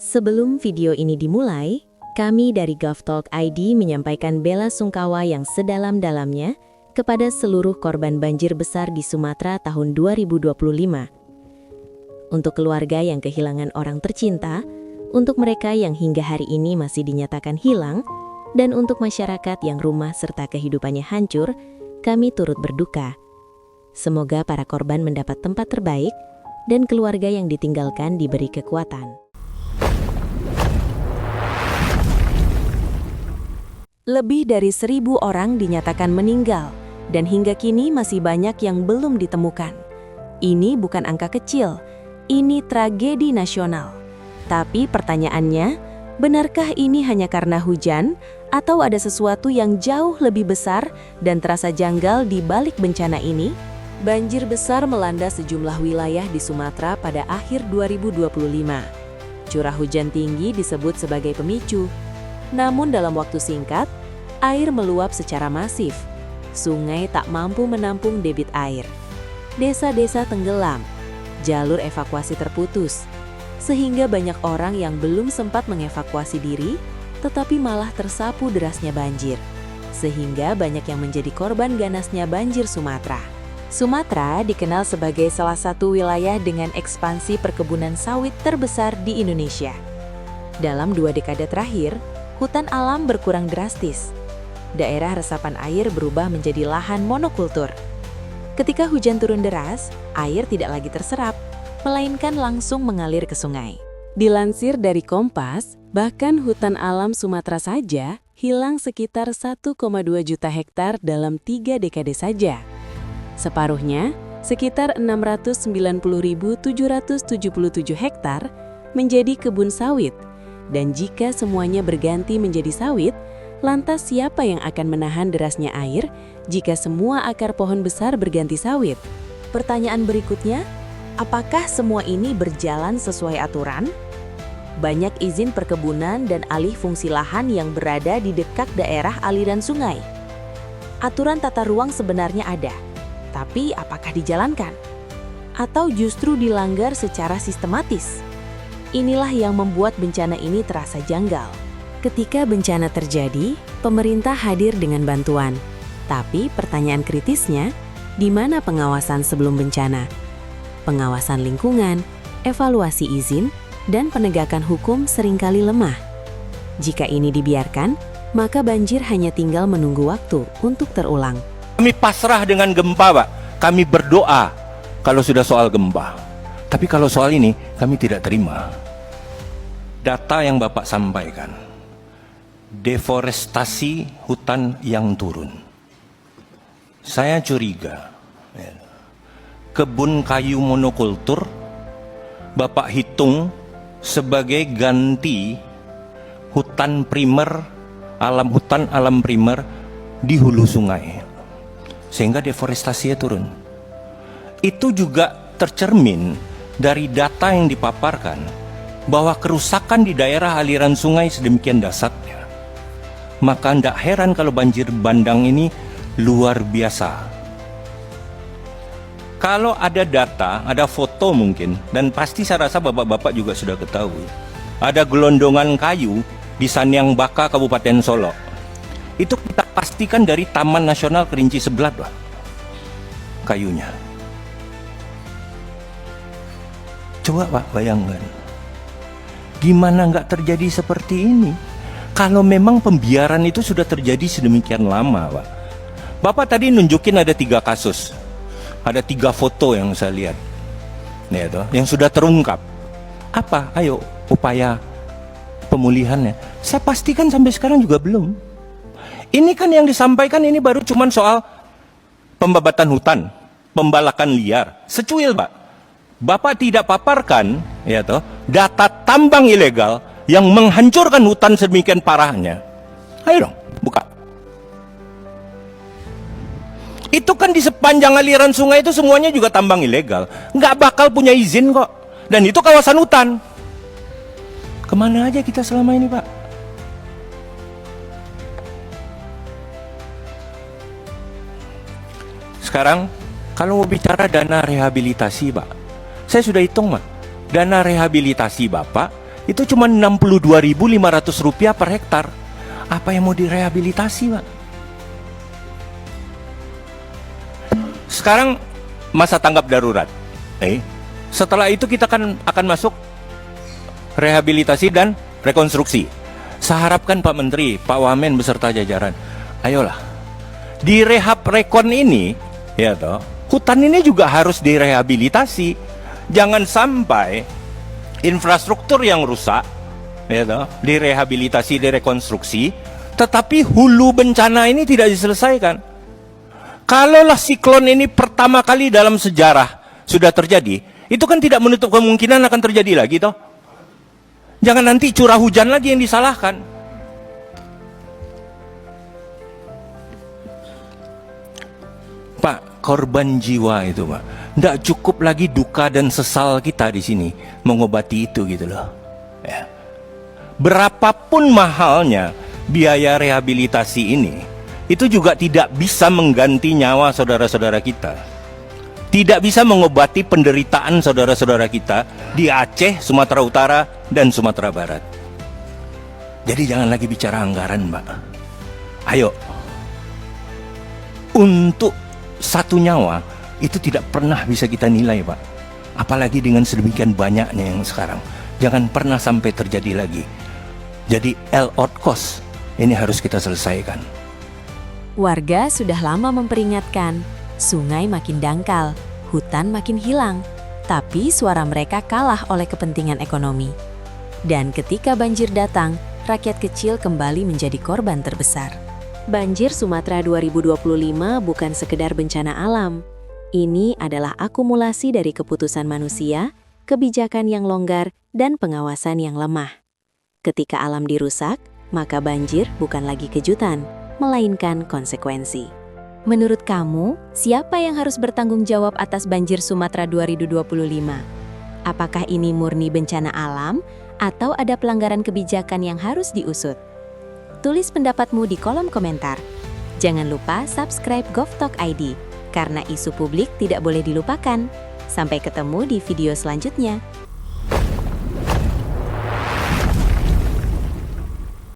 Sebelum video ini dimulai, kami dari GovTalk ID menyampaikan bela sungkawa yang sedalam-dalamnya kepada seluruh korban banjir besar di Sumatera tahun 2025. Untuk keluarga yang kehilangan orang tercinta, untuk mereka yang hingga hari ini masih dinyatakan hilang, dan untuk masyarakat yang rumah serta kehidupannya hancur, kami turut berduka. Semoga para korban mendapat tempat terbaik dan keluarga yang ditinggalkan diberi kekuatan. Lebih dari 1.000 orang dinyatakan meninggal, dan hingga kini masih banyak yang belum ditemukan. Ini bukan angka kecil, ini tragedi nasional. Tapi pertanyaannya, benarkah ini hanya karena hujan, atau ada sesuatu yang jauh lebih besar dan terasa janggal di balik bencana ini? Banjir besar melanda sejumlah wilayah di Sumatera pada akhir 2025. Curah hujan tinggi disebut sebagai pemicu. Namun dalam waktu singkat, air meluap secara masif. Sungai tak mampu menampung debit air. Desa-desa tenggelam. Jalur evakuasi terputus. Sehingga banyak orang yang belum sempat mengevakuasi diri, tetapi malah tersapu derasnya banjir. Sehingga banyak yang menjadi korban ganasnya banjir Sumatera. Sumatera dikenal sebagai salah satu wilayah dengan ekspansi perkebunan sawit terbesar di Indonesia. Dalam 2 dekade terakhir, hutan alam berkurang drastis. Daerah resapan air berubah menjadi lahan monokultur. Ketika hujan turun deras, air tidak lagi terserap, melainkan langsung mengalir ke sungai. Dilansir dari Kompas, bahkan hutan alam Sumatera saja hilang sekitar 1,2 juta hektar dalam 3 dekade saja. Separuhnya, sekitar 690.777 hektar, menjadi kebun sawit. Dan jika semuanya berganti menjadi sawit, lantas siapa yang akan menahan derasnya air jika semua akar pohon besar berganti sawit? Pertanyaan berikutnya, apakah semua ini berjalan sesuai aturan? Banyak izin perkebunan dan alih fungsi lahan yang berada di dekat daerah aliran sungai. Aturan tata ruang sebenarnya ada, tapi apakah dijalankan? Atau justru dilanggar secara sistematis? Inilah yang membuat bencana ini terasa janggal. Ketika bencana terjadi, pemerintah hadir dengan bantuan. Tapi pertanyaan kritisnya, di mana pengawasan sebelum bencana? Pengawasan lingkungan, evaluasi izin, dan penegakan hukum seringkali lemah. Jika ini dibiarkan, maka banjir hanya tinggal menunggu waktu untuk terulang. Kami pasrah dengan gempa, Pak. Kami berdoa kalau sudah soal gempa. Tapi kalau soal ini, kami tidak terima. Data yang Bapak sampaikan, deforestasi hutan yang turun. Saya curiga, kebun kayu monokultur, Bapak hitung sebagai ganti hutan primer, hutan alam primer di hulu sungai. Sehingga deforestasinya turun. Itu juga tercermin dari data yang dipaparkan bahwa kerusakan di daerah aliran sungai sedemikian dahsyatnya. Maka tidak heran kalau banjir bandang ini luar biasa. Kalau ada data, ada foto mungkin, dan pasti saya rasa bapak-bapak juga sudah ketahui, ada gelondongan kayu di Sanyang Baka, Kabupaten Solo. Itu kita pastikan dari Taman Nasional Kerinci Seblat, Pak, kayunya. Coba Pak bayangkan, gimana nggak terjadi seperti ini? Kalau memang pembiaran itu sudah terjadi sedemikian lama, Pak. Bapak tadi nunjukin ada 3 kasus, ada 3 foto yang saya lihat, yang sudah terungkap. Apa? Ayo upaya pemulihannya. Saya pastikan sampai sekarang juga belum. Ini kan yang disampaikan ini baru cuman soal pembabatan hutan, pembalakan liar, secuil, Pak. Bapak tidak paparkan, data tambang ilegal yang menghancurkan hutan sedemikian parahnya. Ayo dong, buka. Itu kan di sepanjang aliran sungai itu semuanya juga tambang ilegal. Nggak bakal punya izin kok. Dan itu kawasan hutan. Kemana aja kita selama ini, Pak? Sekarang, kalau mau bicara dana rehabilitasi, Pak, saya sudah hitung, Pak. Dana rehabilitasi Bapak Itu cuma Rp62.500 per hektar. Apa yang mau direhabilitasi, Pak? Sekarang masa tanggap darurat. Setelah itu kita akan masuk rehabilitasi dan rekonstruksi. Saya harapkan Pak Menteri, Pak Wamen beserta jajaran, ayolah, di rehab rekon ini, ya toh, hutan ini juga harus direhabilitasi. Jangan sampai infrastruktur yang rusak, ya toh, direhabilitasi, direkonstruksi, tetapi hulu bencana ini tidak diselesaikan. Kalaulah siklon ini pertama kali dalam sejarah sudah terjadi, itu kan tidak menutup kemungkinan akan terjadi lagi toh. Jangan nanti curah hujan lagi yang disalahkan. Pak, korban jiwa itu, Pak. Tidak cukup lagi duka dan sesal kita di sini mengobati itu gitu loh. Ya. Berapapun mahalnya biaya rehabilitasi ini, itu juga tidak bisa mengganti nyawa saudara-saudara kita. Tidak bisa mengobati penderitaan saudara-saudara kita di Aceh, Sumatera Utara, dan Sumatera Barat. Jadi jangan lagi bicara anggaran, Mbak. Ayo. Untuk satu nyawa, itu tidak pernah bisa kita nilai, Pak. Apalagi dengan sedemikian banyaknya yang sekarang. Jangan pernah sampai terjadi lagi. Jadi all-out cost ini harus kita selesaikan. Warga sudah lama memperingatkan, sungai makin dangkal, hutan makin hilang, tapi suara mereka kalah oleh kepentingan ekonomi. Dan ketika banjir datang, rakyat kecil kembali menjadi korban terbesar. Banjir Sumatera 2025 bukan sekedar bencana alam. Ini adalah akumulasi dari keputusan manusia, kebijakan yang longgar, dan pengawasan yang lemah. Ketika alam dirusak, maka banjir bukan lagi kejutan, melainkan konsekuensi. Menurut kamu, siapa yang harus bertanggung jawab atas banjir Sumatera 2025? Apakah ini murni bencana alam atau ada pelanggaran kebijakan yang harus diusut? Tulis pendapatmu di kolom komentar. Jangan lupa subscribe GovTalk ID, karena isu publik tidak boleh dilupakan. Sampai ketemu di video selanjutnya.